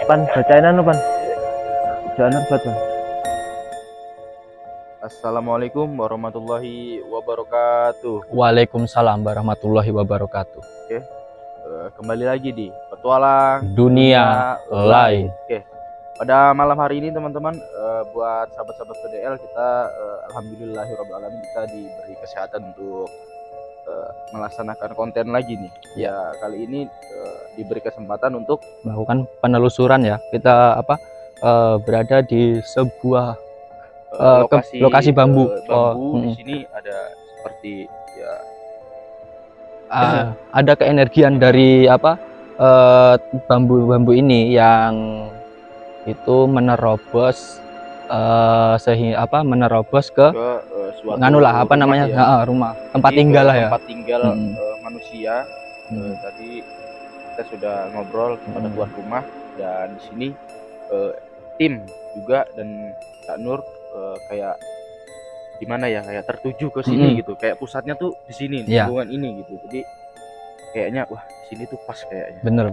Pan, bacain anu pan. Jangan buat pan. Assalamualaikum warahmatullahi wabarakatuh. Waalaikumsalam warahmatullahi wabarakatuh. Oke, kembali lagi di petualang Dunia lain. Oke, pada malam hari ini teman-teman, buat sahabat-sahabat PDL kita, alhamdulillahirobbilalamin, kita diberi kesehatan untuk melaksanakan konten lagi nih. Ya, kali ini diberi kesempatan untuk Melakukan penelusuran ya. Kita berada di sebuah lokasi bambu. Di sini ada seperti ya ada keenergian dari bambu-bambu ini yang itu menerobos menerobos ke suatu rumah tempat tinggal lah ya. Tempat tinggal manusia. Tadi kita sudah ngobrol kepada tuan rumah, dan di sini tim juga dan Kak Nur kayak gimana ya, kayak tertuju ke sini gitu, kayak pusatnya tuh di sini, lingkungan ini gitu. Jadi kayaknya wah di sini tuh pas kayaknya. Bener.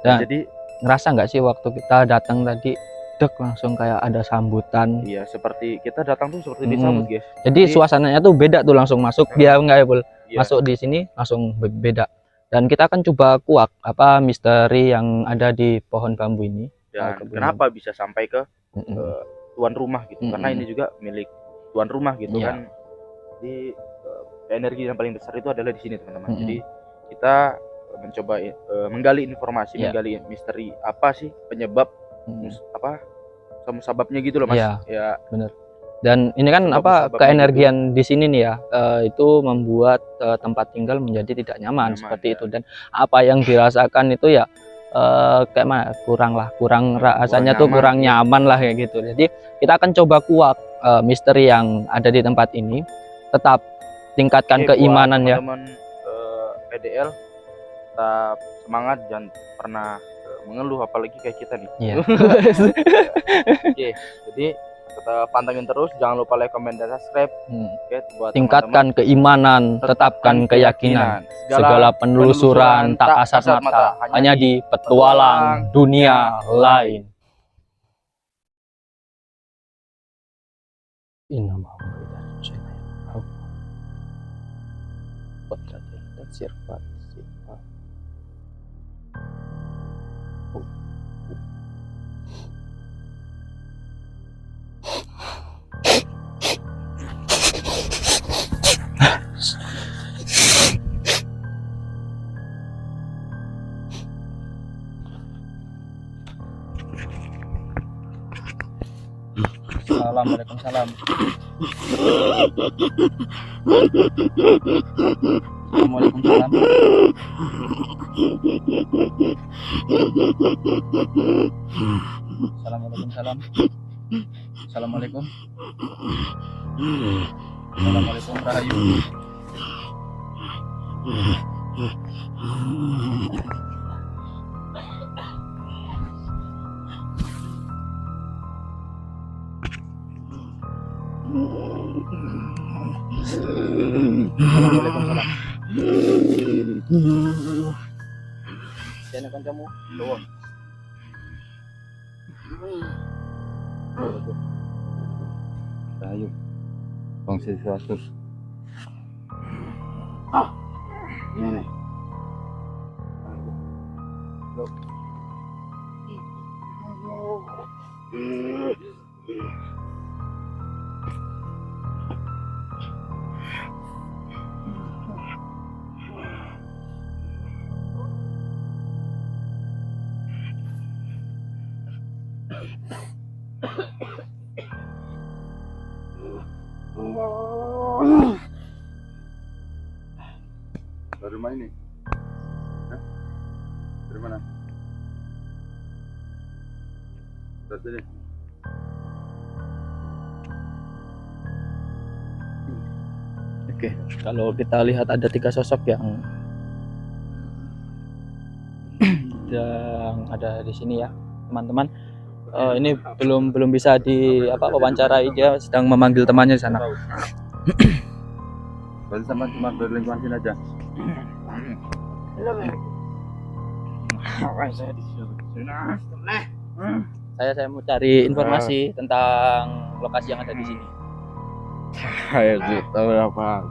Dan jadi ngerasa nggak sih waktu kita datang tadi langsung kayak ada sambutan. Iya, seperti kita datang tuh seperti disambut guys. Jadi suasananya tuh beda tuh, langsung masuk dia nggak masuk di sini langsung beda. Dan kita akan coba kuak misteri yang ada di pohon bambu ini. Dan kenapa bisa sampai ke tuan rumah gitu? Karena ini juga milik tuan rumah gitu kan. Jadi energi yang paling besar itu adalah di sini teman-teman. Jadi kita mencoba menggali informasi, menggali misteri apa sih penyebab sebabnya gitu loh mas. Ya bener. Dan ini kan keenergian di sini nih ya, itu membuat tempat tinggal menjadi tidak nyaman seperti itu. Dan apa yang dirasakan itu ya kayak mana, kurang rasanya tuh kurang nyaman lah kayak gitu. Jadi kita akan coba kuak misteri yang ada di tempat ini, tetap tingkatkan keimanan ya teman-teman. PDL tetap semangat, jangan pernah mengeluh, apalagi kayak kita nih. Oke, jadi kita pantengin terus, jangan lupa like, comment, dan subscribe. Buat tingkatkan keimanan, tetapkan keyakinan. Segala penelusuran tak kasat mata, hanya di petualang dunia lain. Assalamualaikum salam. Assalamualaikum salam. Assalamualaikum salam. Assalamualaikum. Assalamualaikum rahayu. Waalaikumsalam. Siapa kancamu? Doang. Ayo. Bangsa 100. Ini. Dari mana ini? Dari mana? Oke, kalau kita lihat ada 3 sosok yang ada di sini ya, teman-teman. Ini belum bisa wawancarai, dia sedang memanggil temannya di sana. Berarti sama cuma berlingkuhan sini aja. Saya mau cari informasi tentang lokasi yang ada di sini. Kayak gitu apa?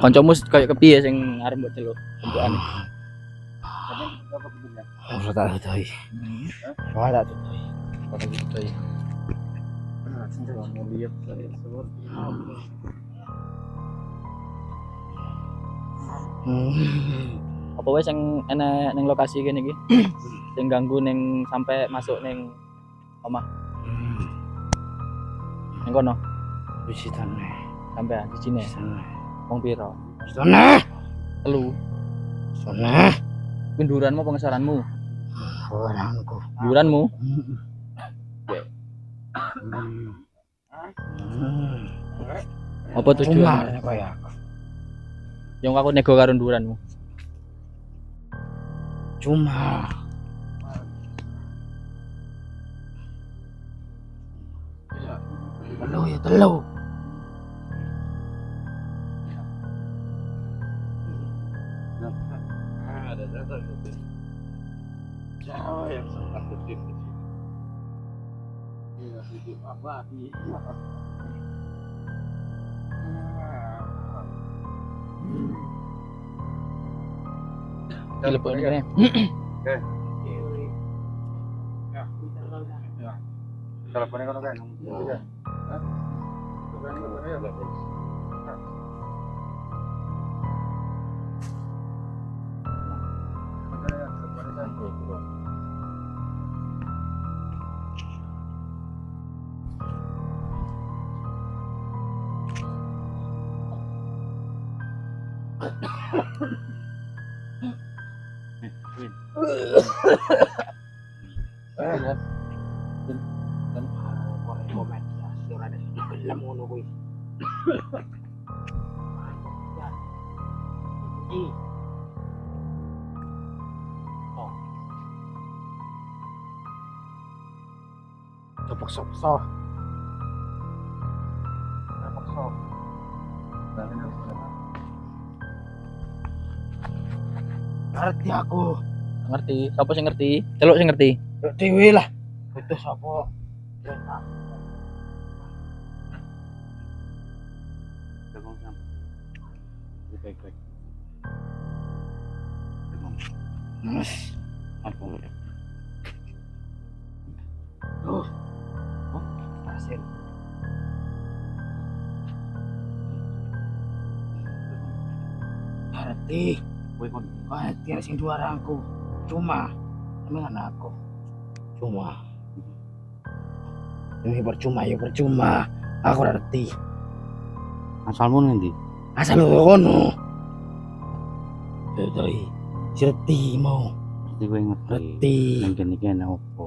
Koncomu kayak kepiye sing arep mbok celuk bentukane? Ora tak tutui. Ora tak tutui. Apa wis sing enek ning lokasi kene iki? Sing ganggu ning sampai masuk ning omah. Ning kono Wisitane. sampean di sini. Wong piro? Sana. Telu. Sana. Kunduranmu pengesaranmu? Orangku. Duranmu? Apa tujuan? Apa ya? Yang aku nego karo duranmu. Cuma telu ya telu. Telepon ini. Teleponnya kan kan. Sopok-sopok. Ngerti aku. Ngerti? Siapa sing ngerti? Celuk sing ngerti. Dewi lah. Itu sapa? Baik-baik. Mas. Apa? Hasil. Ngerti. Kowe kon Ngerti sing dua rangku. Cuma emang anakku. Cuma ini percuma ya percuma. Aku ngerti. asalmu ngendi? Asal kono. Doi. Ngerti mau. Mesti kowe ngerti. Ngerti. Ning kene iki ana opo?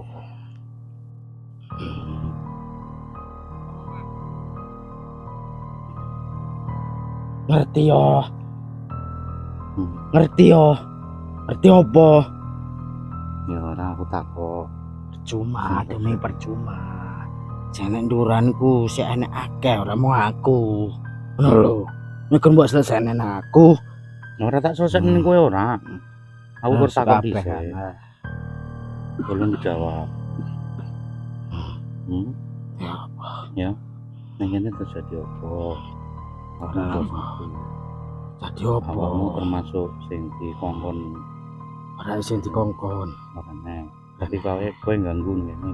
Ngerti yo. Ngerti yo. Ngerti apa? Ya ora aku takok. Percuma, demi percuma. Jane nduranku sik enek akeh ora mau aku. Ngono lho. Nek mbok selesai aku. Ora tak selesai ning kowe ora. Aku kok takok dhisik. Tolong dijawab. Ya apa? Ya. Ning kene terjadi apa? Aku kok jadi apa? awakmu termasuk sing dikongkon Ora sing dikongkon. makane. Tapi kowe ganggu ngene.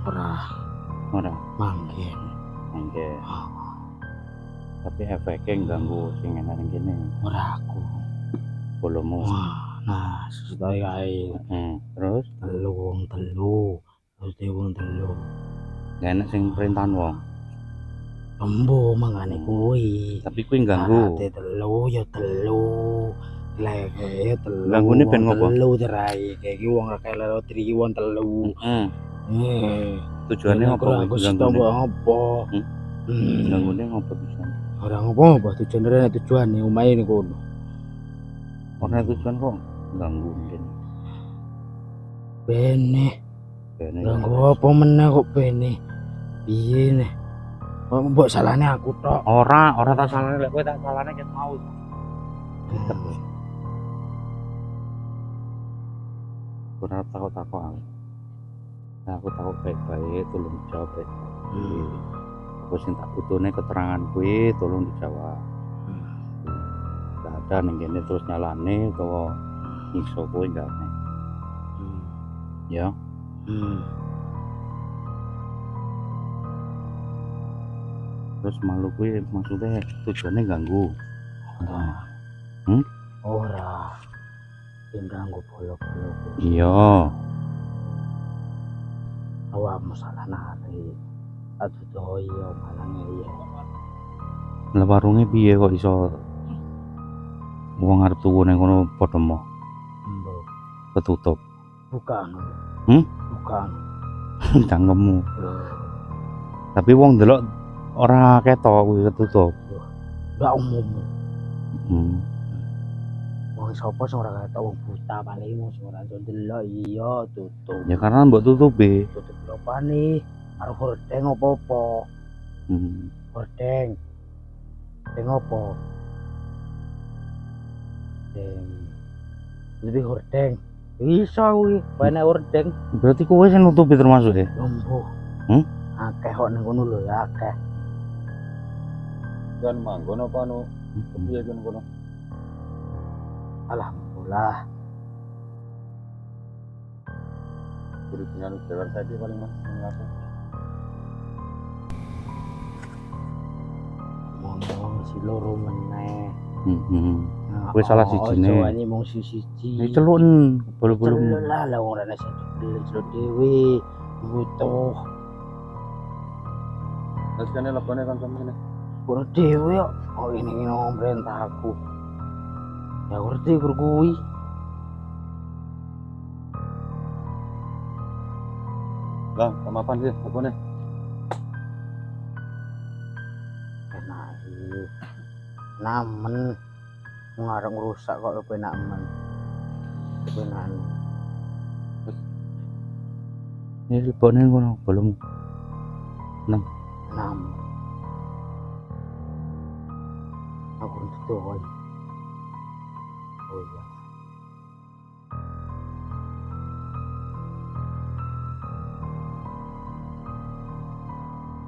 Ora Ora. manggen. Mangke. Tapi efeknya ganggu sing enak ning kene. Ora aku. Bolomu. Nah, sesuai kae. Terus Telu. Mesti wong telu. Gak enak sing perintahan wong. Embo mangane kuwi. Tapi kuwi ganggu. Syaratnya telu ya telu. Lek ya telu. Ganggune ben wong ngopo? Telu cerai. Kayak iki wong ra kaya loro tri wong telu. Tujuannya ngopo Aku kuwi? sih tau apa. Ganggune ngopo bisa? Ora ngopo tujuane tujuane omahe niku kono. Ora tujuan kok ganggu mungkin. Bene. Bene. Ganggu apa meneh kok bene. Piye nih? Kok mbok salahne aku tok. Ora tak salahne lek kowe tak salahne ket mau. Ora takut-takut aku. Nah, aku takut baik-baik, tolong dijawab baik-baik. Aku sing tak butuhne keterangan kuwi tolong dijawab. Gak ada ning kene terus nyalane utawa nyiksa kowe gak ana. Ya. Terus malu kuwi maksudnya tujuannya ganggu. Ora. Sing ganggu bolo-bolo. Iya. Awakmu salah nari. Aduh doyo malange iya. Lah warunge piye kok iso wong arep tuku ning kono padha moh Embo. ketutup. Bukan. Bukan. Cangkemmu. Tapi wong delok ora ketok kuwi ketutup. Gak umum. Wong sapa sing ora ketok wong buta paling wong sing ora iso delok iya tutup. Ya karena mbok tutupi. Tutup opane karo hordeng apa-apa. Hordeng. Deng apa? Deng. Lebih hordeng. Bisa kuwi, banyak hordeng. Berarti kowe sing nutupi termasuk ya? Lombo. Akeh kok ning kono lho ya akeh. Dan manggon apa anu kepiye kono? Alhamdulillah. Kudu dengan jalan saja paling mas mengaku. Ngomong si loro meneh. Kowe salah sijine. Jawani mung siji. Iki celun bolu-bolu. Celuk lah ora ana sing celuk dhewe. Butuh. Terus kene lebone kan sampeyan. Ora dhewe kok. Oh ini perintah aku. Ya ngerti kuwi. Lah, sama apa sih? Lebone. Enak iki. Namen ngarep ngrusak kok kepenak men. Kepenak. Ini lebone ngono belum. Nam. Aku itu kok. Oh iya.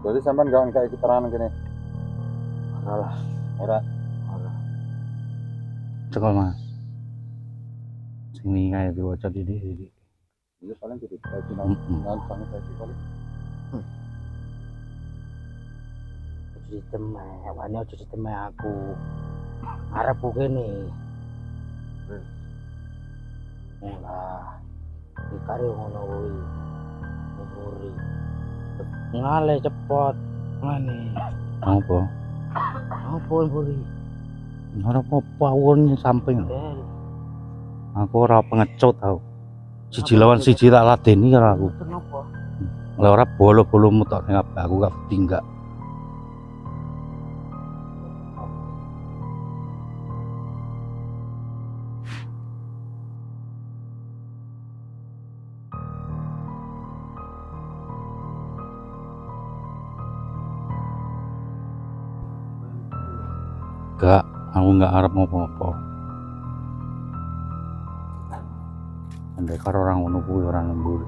Berarti sampean gak ngkai keterangan kene. Ora. Cekal Mas. Sing kae diwaca didik. Iya paling gitu. Nang sange saiki paling. Jadi temen, wani aja diteme aku. Arepku kene. Lah. Dikare ngono kuwi. Nguri. Ngale cepot. Ngene. Apa? Apa nguri? Ora apa-apa awon samping. Aku ora pengecut tau. Siji lawan siji tak ladeni karo aku. Kenapa? Lah ora bolo-bolomu tok ning aku gak tinggal. Gak, aku gak harap ngopo-ngopo. Andai karo orang ngono kuwi ora ngemburi.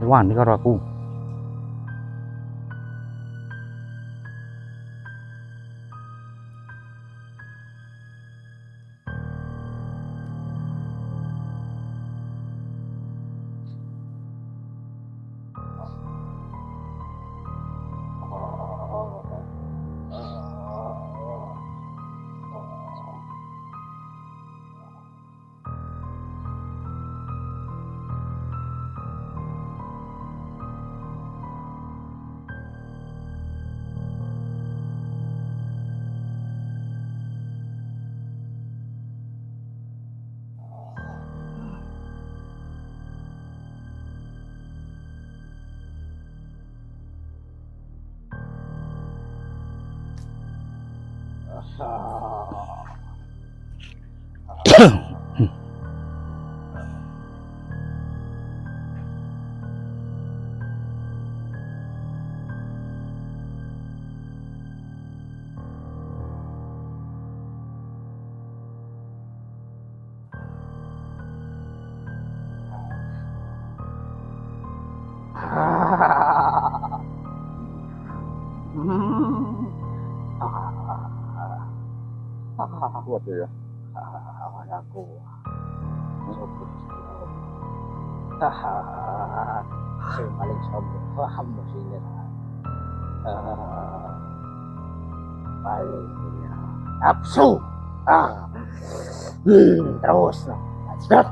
Wani karo aku. Kuat ya. Aku. Sing paling sombong hamba sini. Paling nafsu. Terus. Stop.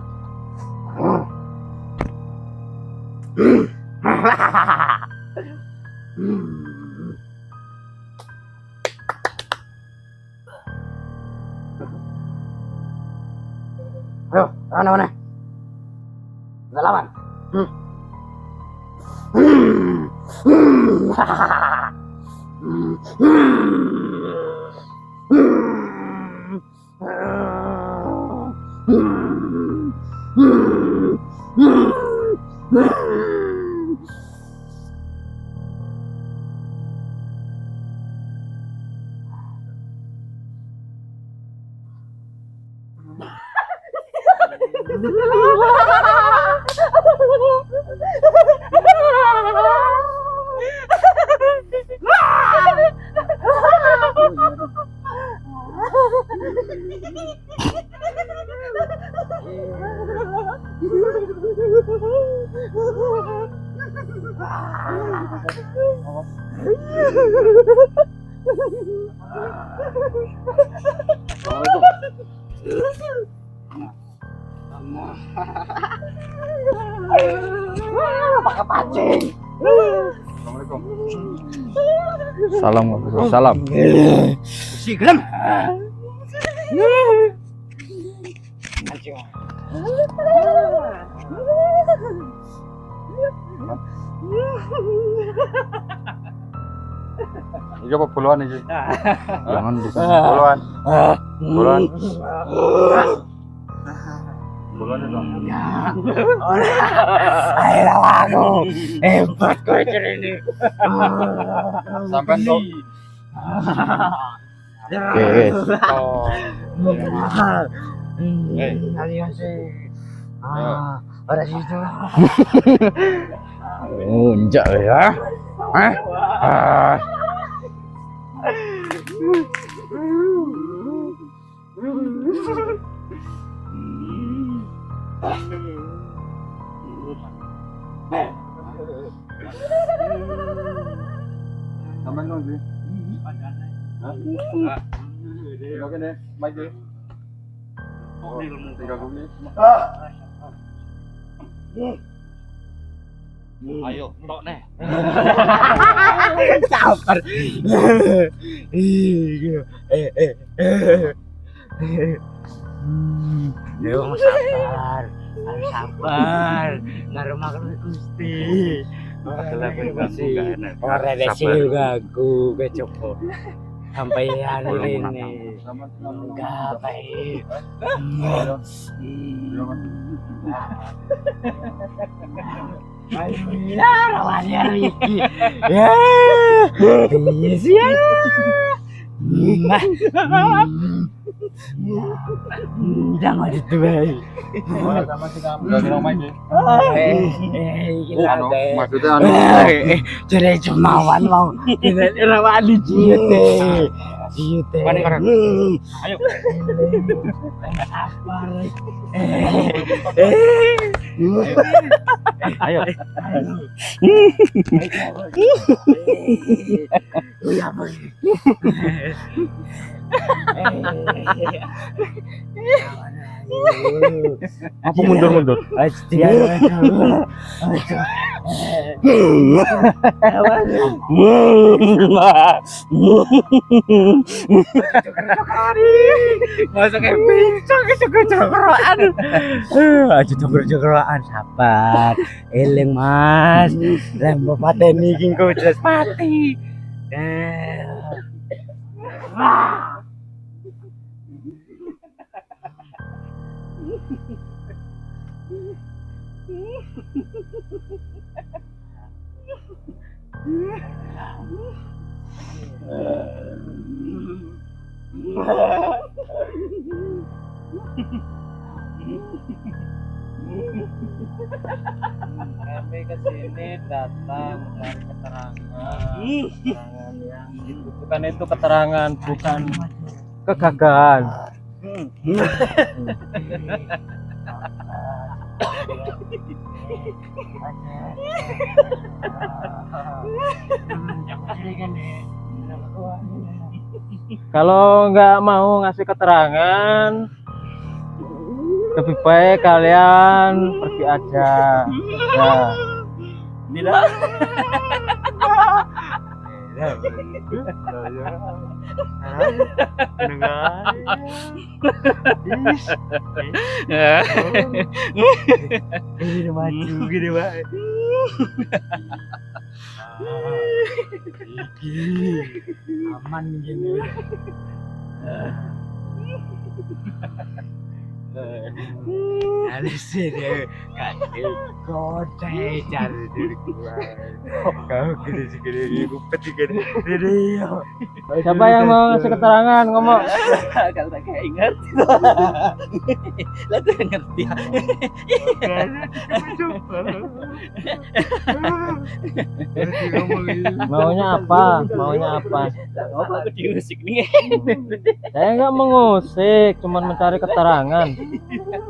Ayo, mana? Udah lawan. Pakai pancing. Assalamualaikum. Salam, salam. Si gelem. Iya apa puluhan ini? Jangan bukan. Puluhan. Puluhan. Puluhan itu. Ayo aku. Hebat kau ini. Sampai tuh. Oke. Pada situ. Munjak ya. Sampai nung sih. Oke deh, baik deh. Tiga kali. Ayo, tok nih. Sabar. Yo sabar. Harus sabar. Karo makan Gusti. Ora desi aku kecopo. Sampai hari ini enggak baik. Ya, rawannya Riki. Ya, bis ya. Jangan itu baik. Sama sih kamu gak kira main deh. Gila deh. Maksudnya anu. Jadi cumawan mau. Tidak rawan dijiut deh. Jiut deh. Ayo. Ayo. Aku mundur. Masuk ke pincang cokro-cokroan. Aja cokro-cokroan sabar. Eling Mas. Lembo pateni iki engko jelas mati. Kami kesini datang mencari keterangan yang dibutuhkan itu keterangan, bukan kegagalan. Kalau nggak mau ngasih keterangan, lebih baik kalian pergi aja. Ya. Tidak. Gini maju gini Pak. Aman gini. Halus ini kadil kodai cari diri gua. Kau gede kupet gede. Siapa yang mau ngasih keterangan ngomong? Kalau tak kayak ingat. Lah tuh ngerti. Maunya apa? Maunya apa? Apa aku diusik nih? Saya nggak mengusik, cuma mencari keterangan.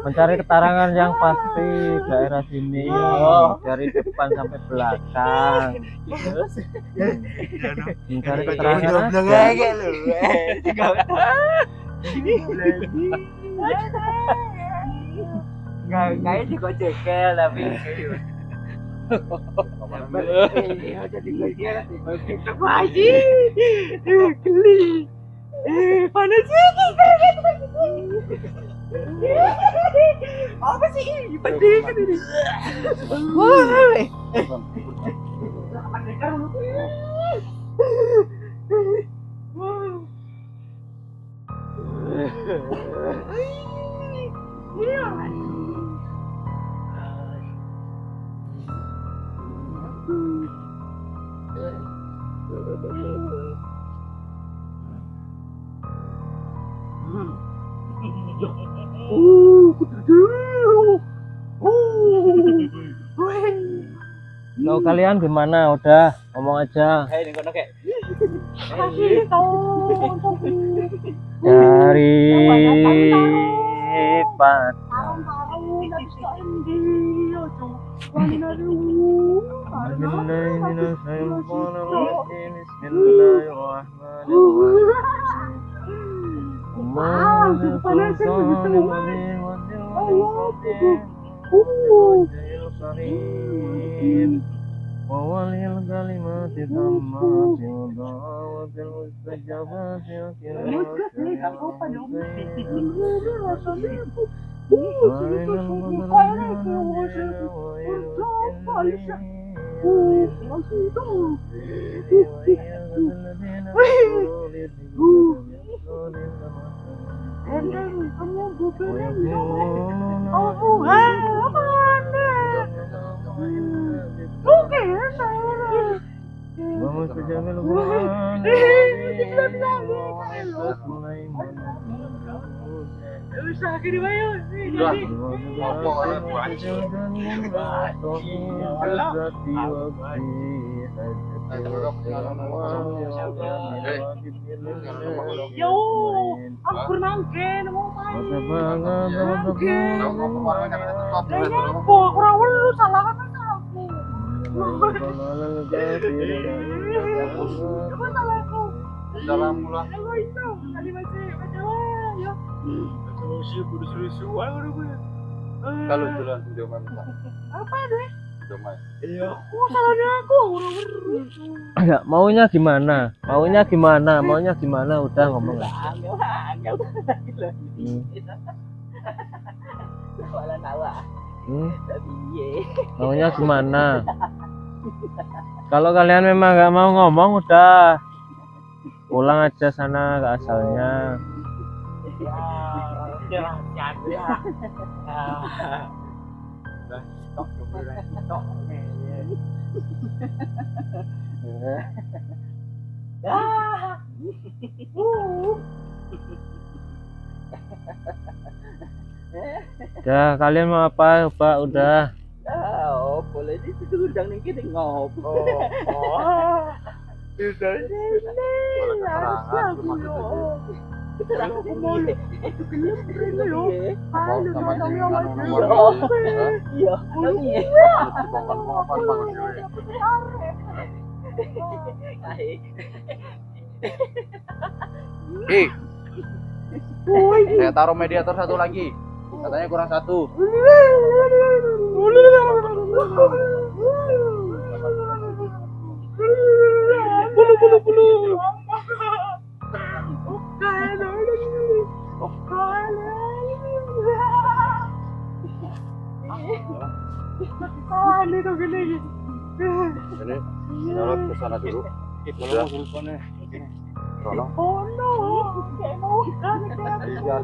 Mencari keterangan yang pasti daerah sini, dari depan sampai belakang. Mencari keterangan aja. Kayak di cekel tapi jadi geli panas apa sih penting ini Kalau kalian gimana? Udah ngomong aja. Dari Wawalil kalimati tammati wa da'watil mustajabati aku nangke mau main salah kan aku Dalam pulang. Kalau jalan video main. Apa deh? Video main. Iya. Salahnya aku Enggak, maunya gimana? Maunya gimana? Maunya gimana? Udah ngomong lah. Maunya gimana? Kalau kalian memang nggak mau ngomong, udah pulang aja sana ke asalnya. Udah, kalian mau apa, Pak? Udah. Oh, boleh di situ udang nih kita ngobrol. Saya taruh mediator satu lagi. Katanya kurang satu. Ini menurut ke sana dulu. Udah. Tolong. Iya.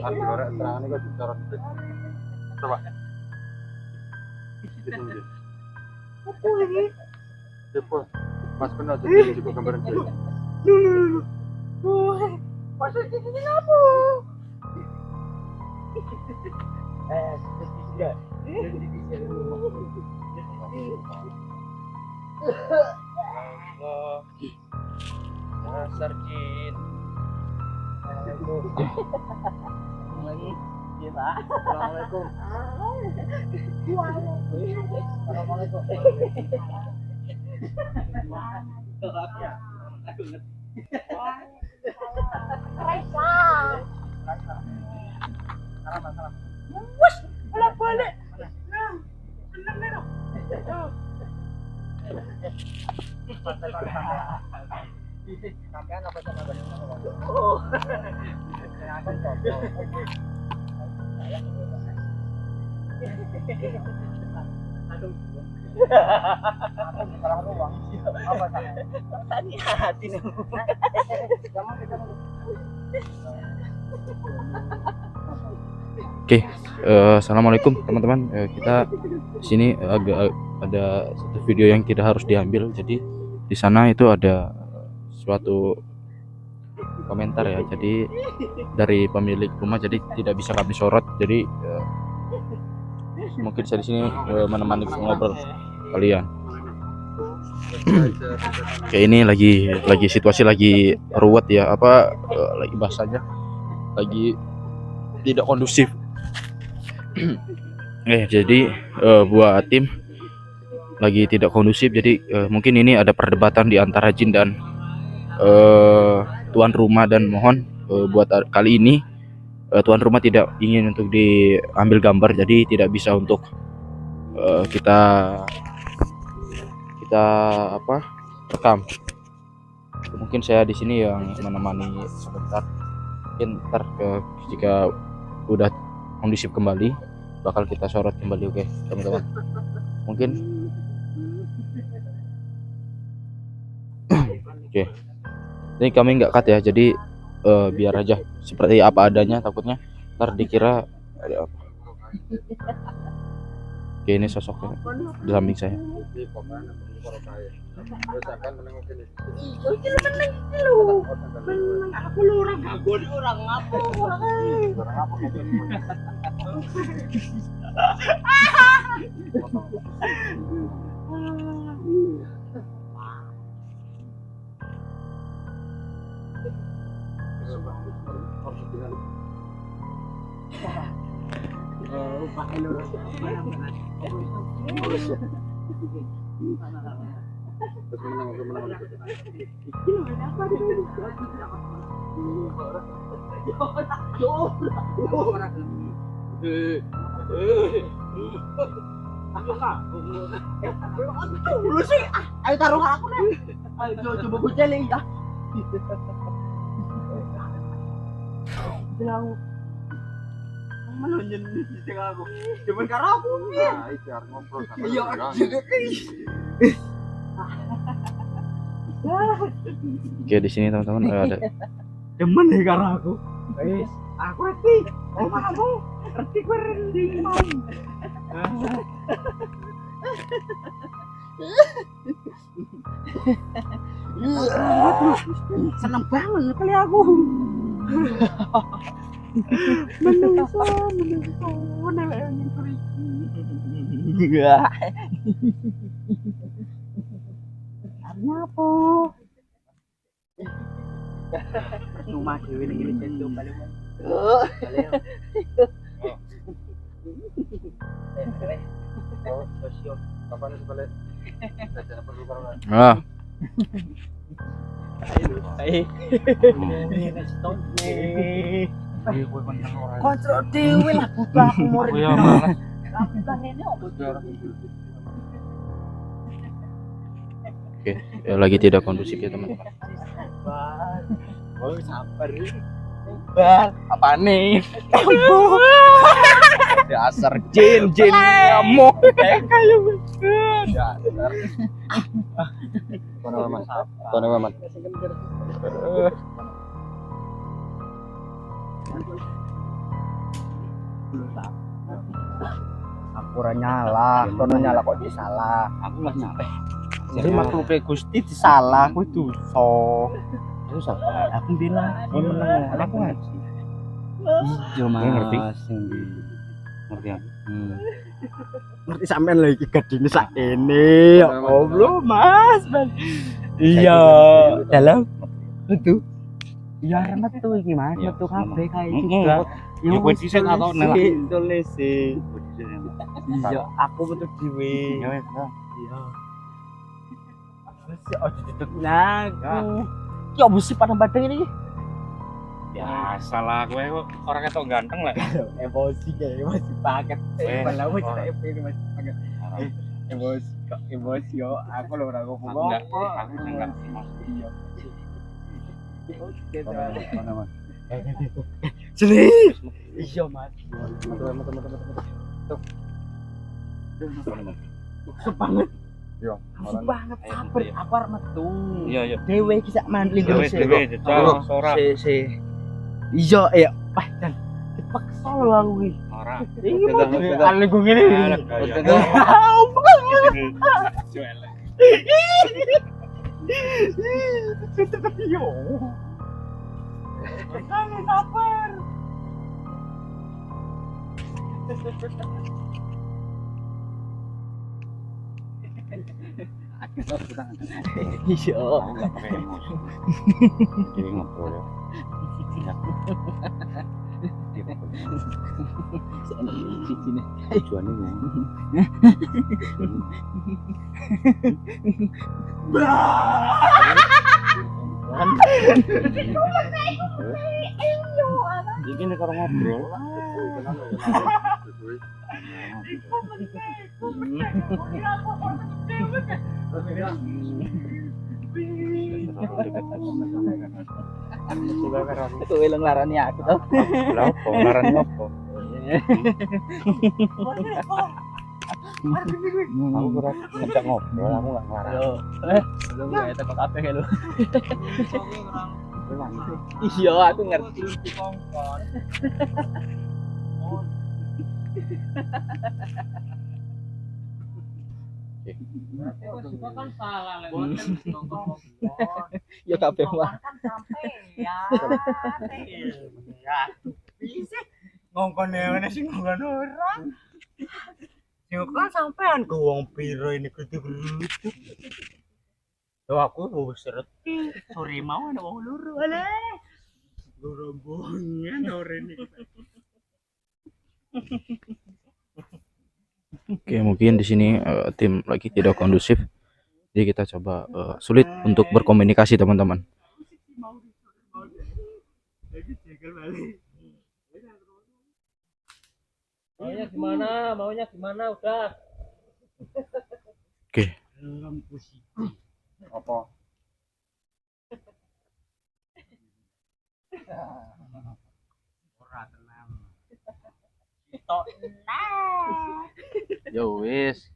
Nanti orang serangan ini bicara. Coba. Coba. Mas kenal jadi cukup gambaran saya. Maksudnya ini apa? Dasar jin. Assalamualaikum. Oke, assalamualaikum teman-teman. Kita di sini agak ada satu video yang tidak harus diambil. Jadi di sana itu ada suatu komentar ya. Jadi dari pemilik rumah, jadi tidak bisa kami sorot. Jadi mungkin saya di sini menemani ngobrol kalian. Kayak ini lagi situasi lagi ruwet ya, lagi bahasanya lagi tidak kondusif. Jadi buat tim lagi tidak kondusif. Jadi mungkin ini ada perdebatan di antara jin dan tuan rumah, dan mohon buat kali ini tuan rumah tidak ingin untuk diambil gambar, jadi tidak bisa untuk kita rekam. Mungkin saya di sini yang menemani sebentar. Mungkin ntar jika udah kondusif kembali bakal kita sorot kembali. Oke teman-teman, mungkin oke. Ini kami nggak cut ya, jadi biar aja seperti apa adanya, takutnya ntar dikira ada apa. Oke, ini sosoknya di samping saya. Ayo taruh aku nih. Ayo coba gue celing ya. Bilang menunjuk di tengah aku. Cuman karena aku nih. Nah, itu harus ngobrol sama Iya, dia. Oke, di sini teman-teman ada Demen nih karena aku. Aku ngerti. Kamu ngerti gue rending. Seneng banget kali aku. Menungso nelengin kuriki. Arnya apa? Rumah dewe ning ngene sendok balik. Kapan balik? Ah, Kontrol dewe lah butuh aku mau. iya malah. Oke, ya, lagi tidak kondusif ya teman-teman. Oh, sabar. Bar, apa nih? Dasar jin nyamuk. Kono Mamat. Aku ora nyala, kono nyala kok disalah. Aku nggak nyampe. Jadi makhluk Gusti disalah, aku dosa. Aku sabar. Aku bilang, Ini menang. aku ngaji. Iya, Mas. Ngerti? Ngerti aku. Ngerti sampean lagi gadine sak ini. Ya Allah, Mas. Iya, dalam itu. Iya, metu iki, Mas. Iya, Metu kabeh kae Mm-mm. juga. Ya, kowe dhisik atau nelak? Dolese. Iya, aku metu dhewe. Ya wes, Iya. Wis ojo duduk naku. Ki opo sih padang-padang ini? biasa lah kowe kok orang ketok ganteng lah. Emosi kayak emosi paket. Malah wis tak ini masih paket. Emosi kok emosi yo. Aku lho ora ngomong. Aku enggak. Iya. Oke, Mana Mas? Sini. Iya, Mas. Susah banget. Yo, Susah banget sabar. Aku arep metu. Iya, iya. Dewe iki sak mandling Dewe jejak ora. Si. Iya, ya. Wah, dan dipaksa lho aku iki. Ora. Iki mau ale gue ngene. Tetep yo. Jangan sabar. Iya. Aku enggak pakai emosi. Jadi ngobrol ya. Tujuannya ini nek orang ngobrol. Itu ilang larani aku tau. Lah opo? Larane opo? Aku kurang ngajak ngobrol, aku enggak ngarang. Lu gak teko kabeh lu. Iya, aku ngerti. Ya kabeh mah. Ngongkon ngene sing ngongkon orang. Yo kan sampean ku wong piro ini kudu-kudu. Yo aku wis reti, sore mau ana wong loro ale. Rombongan sore ini. Oke, mungkin di sini tim lagi tidak kondusif. Jadi kita coba sulit untuk berkomunikasi teman-teman. Maunya gimana udah. Oke. Apa? Ora tenang. Yo wis.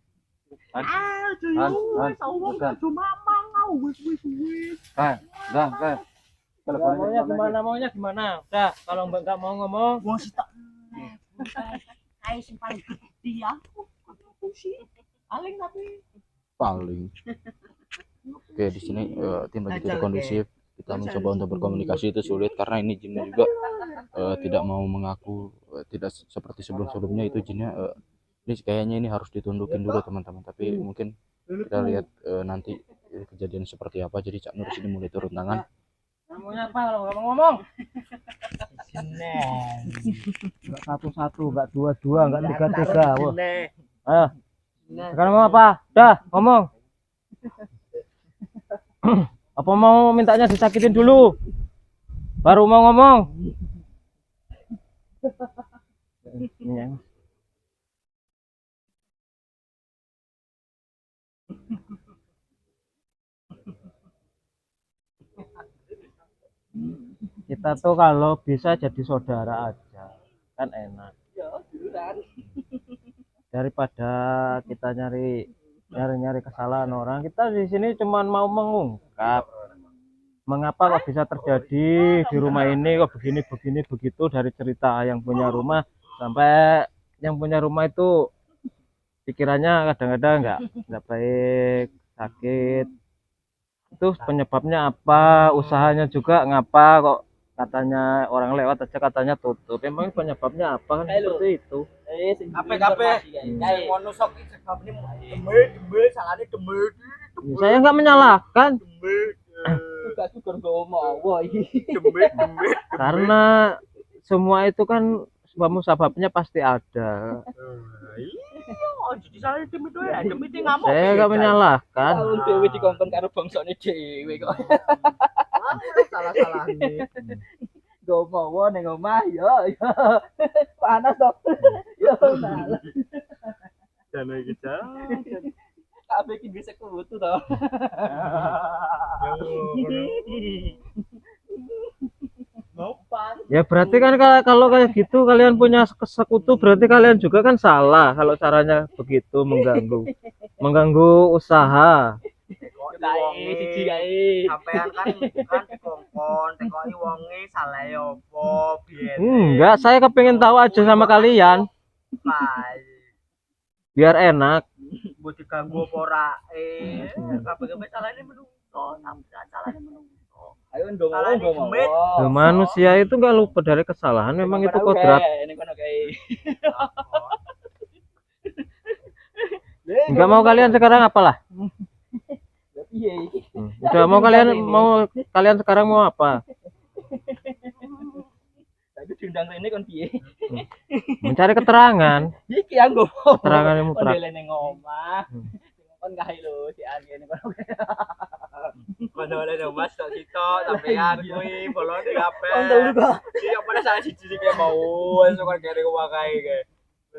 Maunya gimana? Udah, kalau nggak mau ngomong. Wong sitok. Kae sing paling Dia aku kontribusi paling tapi paling. Oke, di sini tim lagi tidak kondusif. Kita mencoba untuk berkomunikasi itu sulit karena ini jinnya juga tidak mau mengaku, tidak seperti sebelum-sebelumnya itu jinnya ini kayaknya ini harus ditundukin dulu teman-teman, tapi mungkin kita lihat nanti kejadian seperti apa. Jadi Cak Nur sini mulai turun tangan. ngomongnya apa kalau nggak mau ngomong? Enggak satu-satu, enggak dua-dua, enggak tiga-tiga. Wah. Ayo. Sekarang mau apa? Dah, ngomong. Apa mau mintanya disakitin dulu? Baru mau ngomong. Kita tuh kalau bisa jadi saudara aja, kan enak. Daripada kita nyari kesalahan orang, kita di sini cuman mau mengungkap mengapa kok bisa terjadi di rumah ini, kok begini begitu, dari cerita yang punya rumah sampai yang punya rumah itu pikirannya kadang-kadang nggak baik, sakit. Itu penyebabnya apa, usahanya juga ngapa kok katanya orang lewat aja katanya tutup. Emang penyebabnya apa, kan seperti itu. Kayak ngono sok iki sebabnya demel salahnya demel. Saya nggak menyalahkan karena semua itu kan sebabnya pasti ada. Jadi salahnya demi doa ya, demi ngamuk. Saya nggak menyalahkan. Dewi dikongkon karo bangsane dhewe kok. Salah-salah nih. Gomowo ning omah yo panas to. Yo salah. Jangan gitu. Kabeh iki bisa kutu to. Ya berarti kan kalau kayak gitu kalian punya sekutu, berarti kalian juga kan salah kalau caranya begitu mengganggu usaha. Sampean kan dikongkon, tekoki wonge salah opo biyen. Enggak, saya kepengen tahu aja sama kalian biar enak. Mbok diganggu apa ora? Kabeh salahne menungso, salahne menungso. Ayo ndongo. Manusia itu nggak lupa dari kesalahan, memang itu kodrat. Enggak mau kalian sekarang apalah? Udah mau kalian sekarang mau apa? Tapi diundang rene kon piye? Mencari keterangan. Iki anggo. Keterangan yang mutlak. Ondele ning omah. Kon gawe lho si Argen kon. Ondele nang Mas tok sitok sampean kuwi bolone kabeh. Ondel kok. Iki apa salah siji iki mau esuk kan kene wae kae.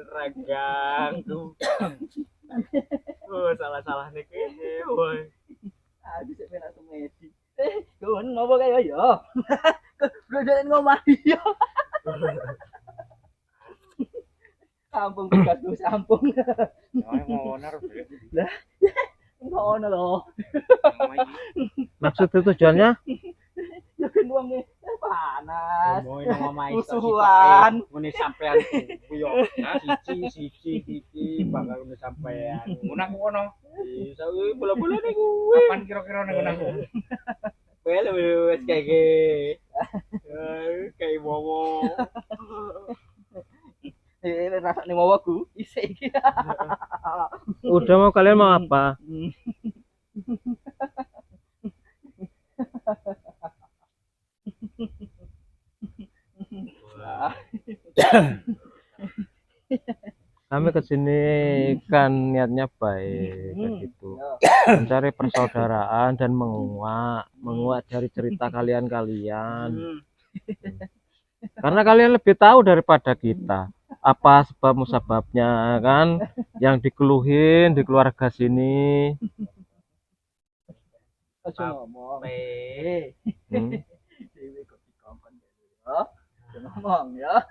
Ragang tuh. Oh, salah-salah nih kene, woi. Aduh sik menak semedi. Kon ngopo kae yo? Godhoken ngomah yo. Ampun tugas ampun. Ngono Lah, ngono lho. Maksud tujuannya? Ya kan wong panas. Ngomongin nang omah Musuhan. Ngene sampean ku yo. Siji bakal ngene sampean. ngono. Bisa bola-bola nih gue. Kapan kira-kira nang ngono? Well, wes kayak kayak wowo. Rasane wawaku isih iki. Udah mau kalian mau apa? Kami kesini kan niatnya baik kayak gitu, mencari persaudaraan dan menguak dari cerita kalian karena kalian lebih tahu daripada kita apa sebab musababnya kan yang dikeluhin di keluarga sini. Aja ngomong. Hmm. Dewe kok dikongkon yo. Ngomong ya.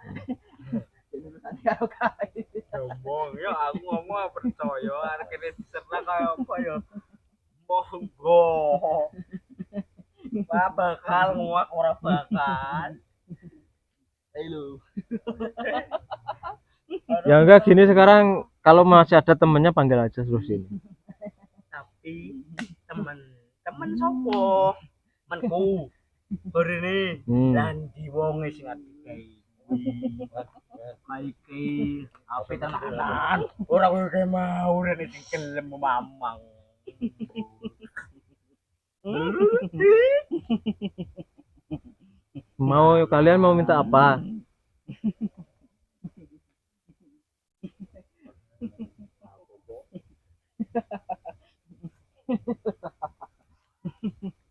Urusan karo kae. Ngomong ya aku ngomong percaya arek kene diserna kaya apa ya. Monggo. Bakal nguak ora bakal. Halo. Ya enggak gini sekarang kalau masih ada temennya panggil aja terus ini. Tapi temen sopo? Temenku. Hari ini dan di wonge sing ati Maiki ape tenanan. Ora koyo kae mau rene sing kelem mamang. Kalian mau minta apa?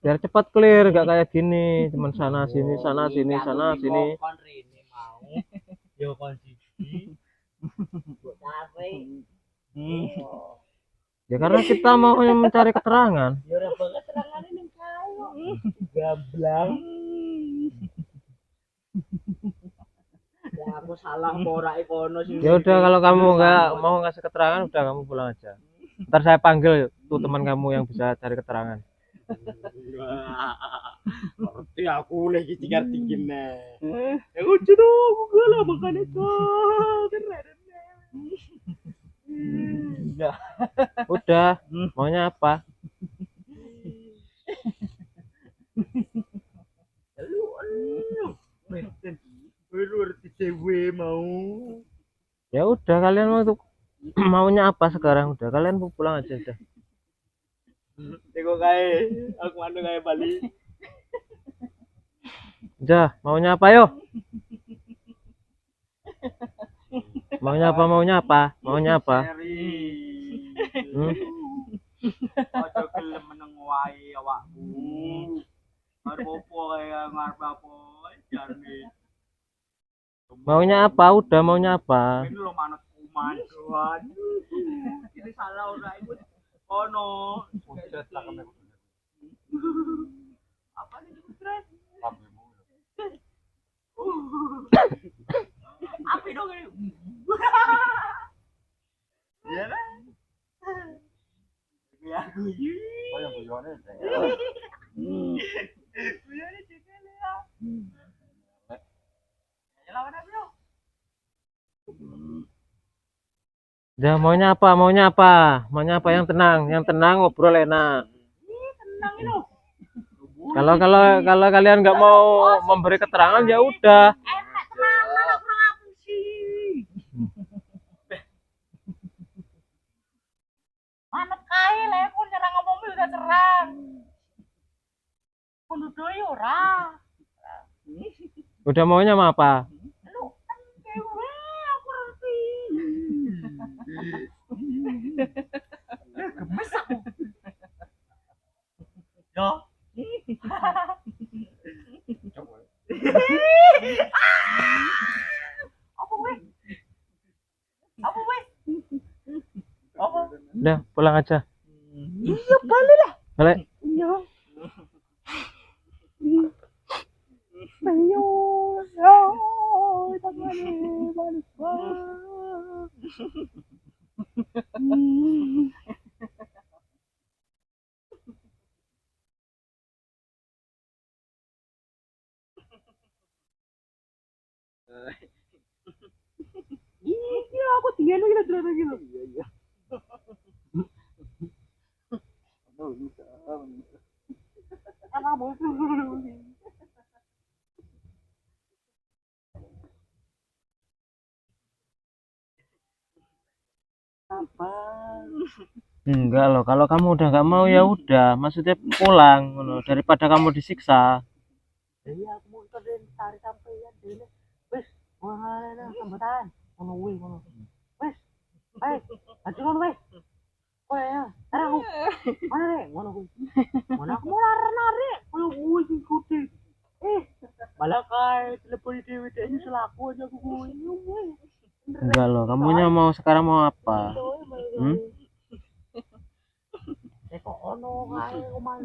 Biar cepat clear, gak kayak gini, cuman sana sini sana sini sana sini. Kon rene mau. Yo kon siji. Mbok cawe. Ya karena kita mau mencari keterangan. Ya ora banget terangane ning kayo. Gamblang. Ya aku salah apa ora kono sing. Ya udah kalau kamu nggak mau ngasih keterangan udah kamu pulang aja. Ntar saya panggil tuh teman kamu yang bisa cari keterangan. Ngerti aku lagi tinggal tingginya. Ya lucu dong, aku galah makan itu. Keren. Udah, maunya apa? Lu ngerti cewek mau. Ya udah kalian mau tuh maunya apa sekarang? Udah kalian pulang aja udah. Tengok kae, aku anu kae Bali. Udah, maunya apa yo? Maunya apa? Maunya apa? Maunya apa? Ojo gelem meneng wae awakmu. Arep opo kae ngarep apa jarne. Maunya apa? Udah maunya apa? Ini lo manut kuman. Waduh. Ini salah ora iku. Ono. Apa nih stres? Apa dong ini? Iya kan? Ya aku ini. Oh yang guyone. Guyone cekele ya. Ya lawan apa yo? Udah maunya apa? Maunya apa? Maunya apa yang tenang ngobrol enak. Tenang ini. Kalau kalian nggak mau memberi keterangan ya udah. Enak tenanan aku apa sih? Manut kae lek aku nyerang mobil udah serang. Kudu doi ora. Udah maunya mau apa? Lu kewe aku ngerti. Gemes aku. Yo. Apa weh? Apa weh? Apa? Udah pulang aja. Iya balik lah. Balik. Iya. Ayo, yo, tangan balik. Iya, aku tinggal lagi lagi. Iya, iya. Apa mau? Apa? Enggak loh, kalau kamu udah nggak mau ya udah, maksudnya pulang, ngono, daripada kamu disiksa. Iya, aku mau tarik sampeyan dene. Wis, mana sambutan. Ngono kuwi, ngono. Wis. Baik. Aja ngono wis. Oh ya, aku. Mana nek ngono kuwi. Mana aku mau narik. Koyo kuwi sing gede. Malah kae telepon dhewe dhewe selaku aja aku kuwi. Enggak loh, kamunya mau sekarang mau apa? Kok ono kae omah.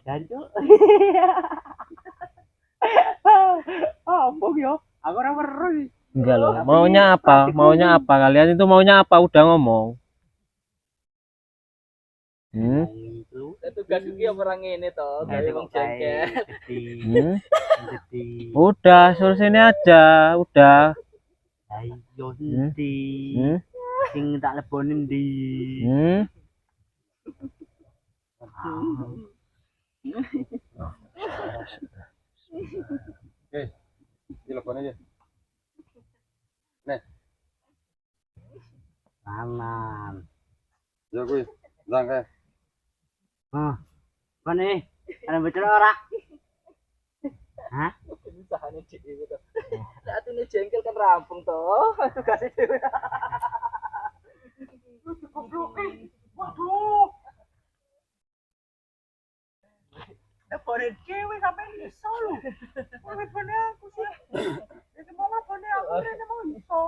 Jancuk. Apa yo? Aku ora weruh. Enggak loh. Maunya apa? Maunya apa? Kalian itu maunya apa? Udah ngomong. Hmm? Tugas iki orang ini toh, gawe wong jengkel. Hmm? Udah, suruh sini aja. Udah. Ayo Hmm? ndi. Hmm? Sing tak leboni ndi. Hmm? Telepon aja. Aman. Ya kuwi, ndang kae. Mana? Ada bicara ora? Hah? Usahane dhewe to. Saat ini jengkel kan rampung toh. Tugas dhewe. Waduh. Pada cewek sampai nyesel lu. Telepon aku sih. Itu malah telepon aku ini mau nyesel.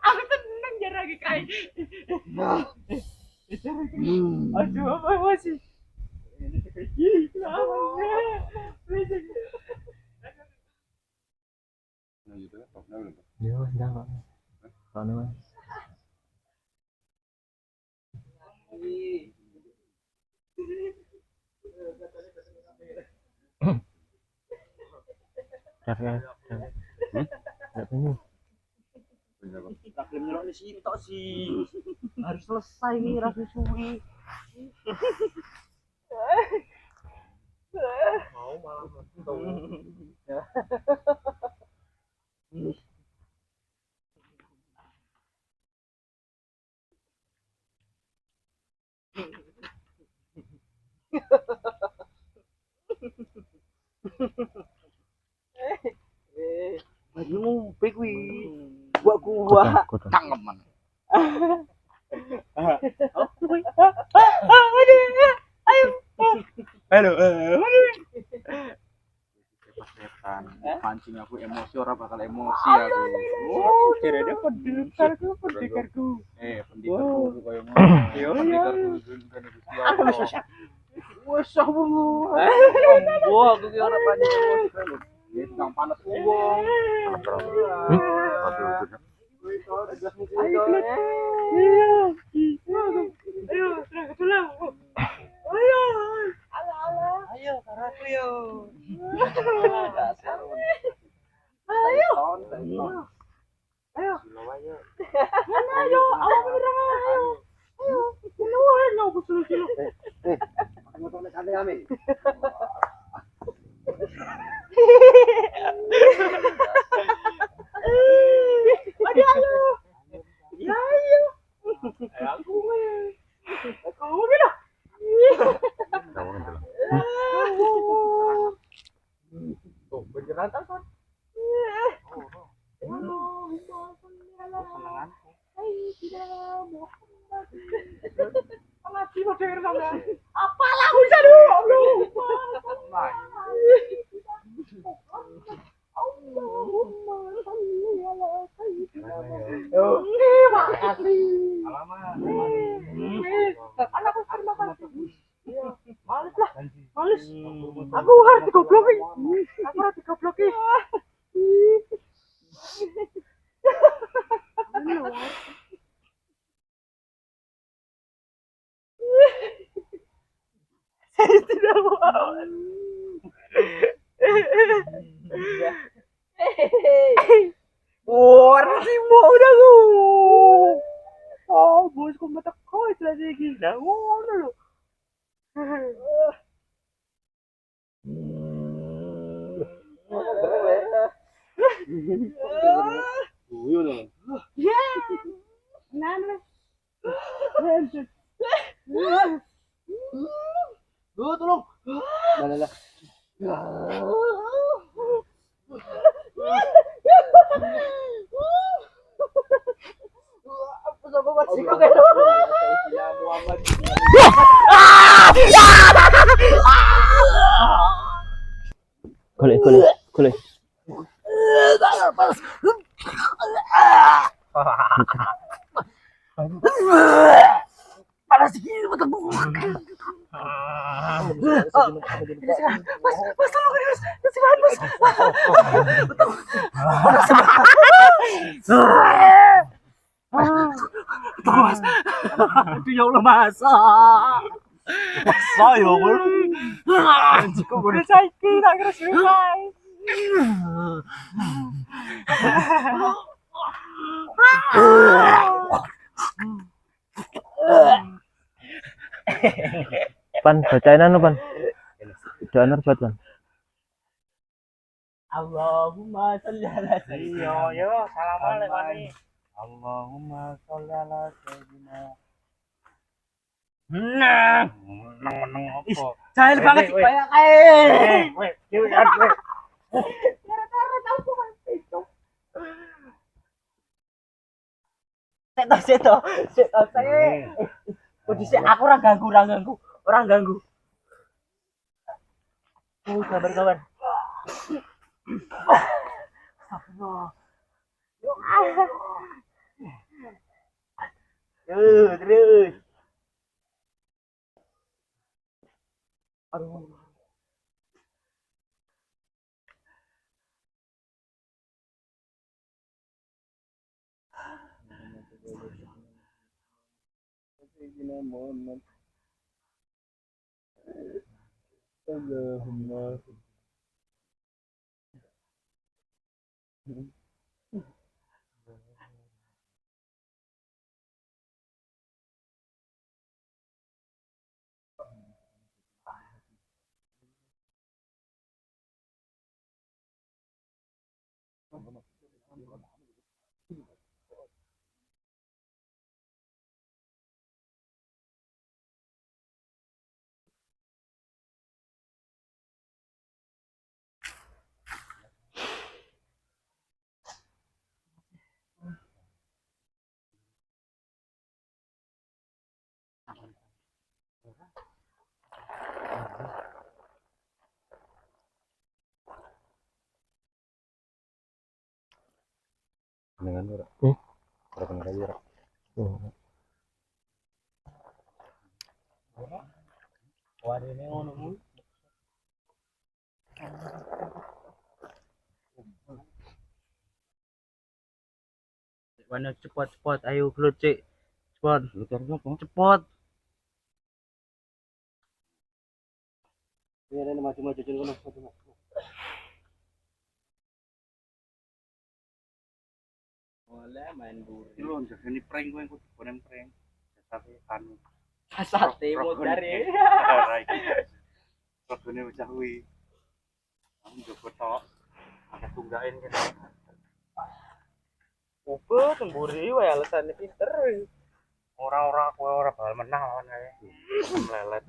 Aku seneng jarang kayak. Aduh, apa masih? Ya, udah kok. Soalnya Mas. Enggak pengen. Tak belum nyelok di situ sih. Harus selesai nih rasa suwi. Mau malah baju ngumpe kuwi. Gua Tangeman. Halo. Setan. Pancing aku emosi ora bakal emosi aku. Oh, kira-kira pendekarku. Pendekarku koyo ngono. Yo, Pendekarku kan Gusti Allah. wes aku. Wah, aku ki ora pancing emosi kan. Wis nang panas wong. Ayo, karaku yo. Apalah bisa dulu. Males. Aku harus digobloki. Aku harus digobloki. Saya tidak mau. Orang sih mau udah lu. Oh, bosku mata kau itu lagi gila. Ngono lu. Ya. Golek, golek, golek. Panas gini betul. Mas tolong ya, Mas. Kasihan, Mas. Tolong, Mas. Aduh ya Allah, Mas. Masa ya, Mas. Kok udah saiki tak kira selesai. Pan bacain anu pan. Doa nerbat pan. Allahumma sholli ala sayyidina. Yo, salam alaikum. Allahumma sholli ala sayyidina. Nah, Meneng apa? jahil banget sih kayak kayak. Weh, lihat weh. Seto. Kondisi aku orang ganggu. Orang ganggu. Kabar. Terus. Aduh. Dengan ora. Berapa kali ora? Warine ngono ku. Mana cepat ayo gelut cik. Cepat. Lu cari apa? Cepat. Ini maju-maju kono. Oleh main buri. Lu njak ini prank kowe kudu bonen prank. Sate anu. Sate modare. Rogone bocah kuwi. Aku njogo tok. Ada tunggain kene. Opo temburi wae alasane pinter. Ora kowe ora bakal menang lawan kae. Melelet.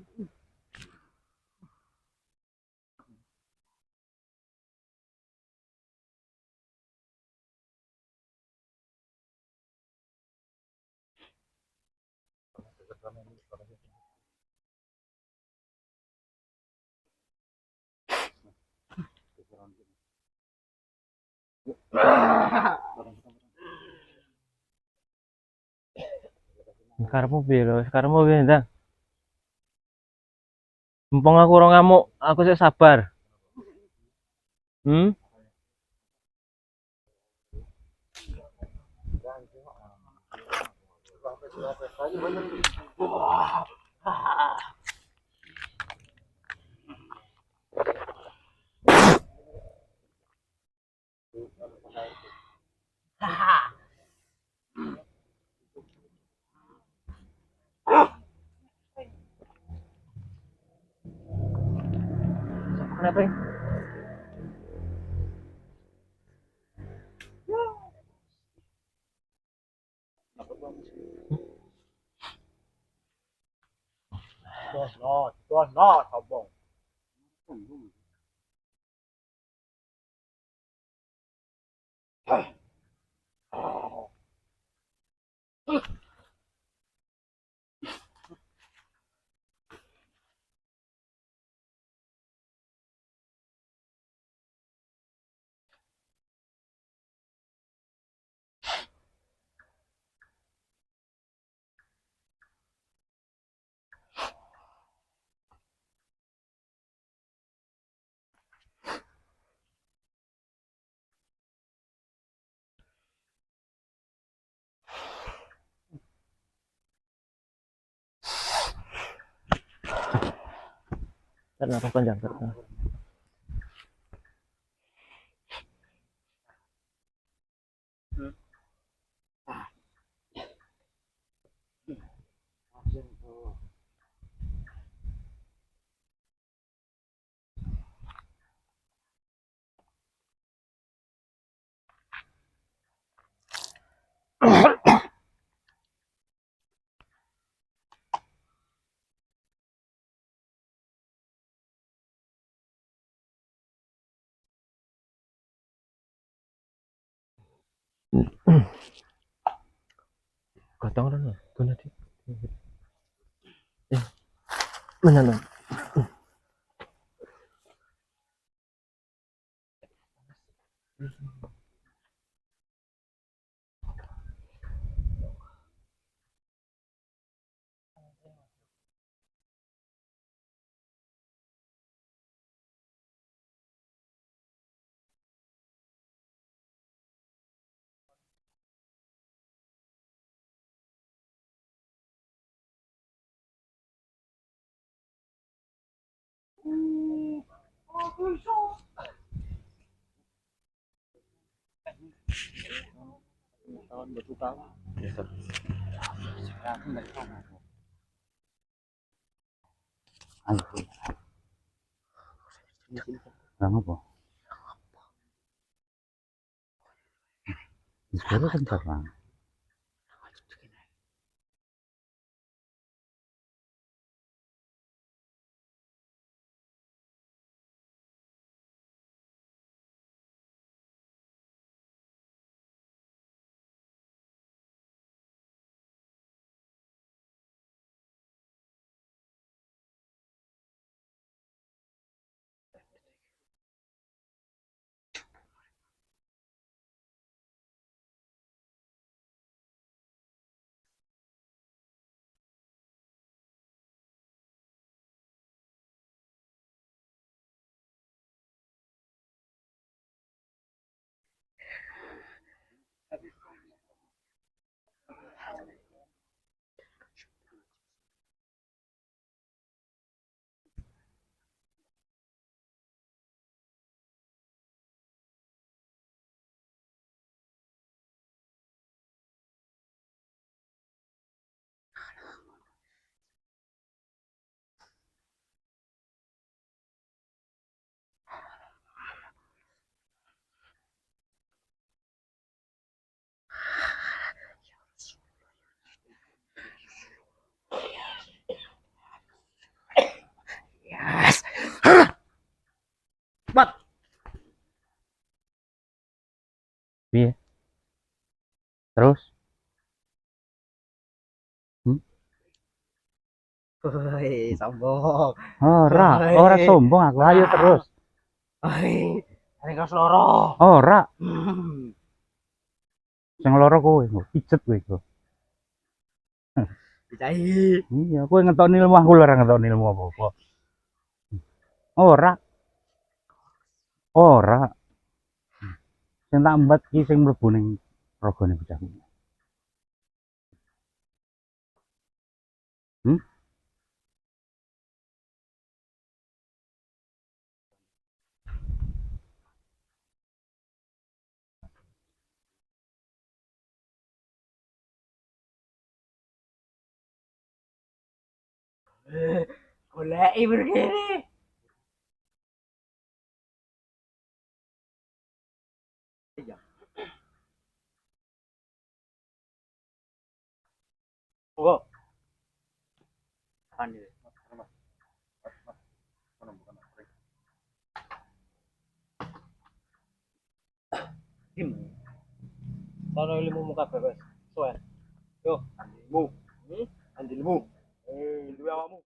Karepmu piye ndang? Mumpung aku ora ngamuk, aku sik sabar. Kenapa? Dos, sombong. Tarik nafas panjang, tarik nafas. Gotong kan ya, guna di. Mana? Lang apa? Sekarang kan terang. Piye? Terus? Woi, sombong. Ora sombong aku. Ayo terus. Woi, ini kau seloro. Ora, sing loro kowe, nggo pijet kowe iku. Dicai. Iya, kowe ngetokni ilmu aku ora ngetokni ilmu apa-apa. Ora. Ora. Sing tak embat ki sing mlebu ning ragane bocah. Goleki begini. Kok. Pandai. Dim. Tono ilmu muka bebas. Soe. Yo, andilmu. Andilmu. Duwe awakmu.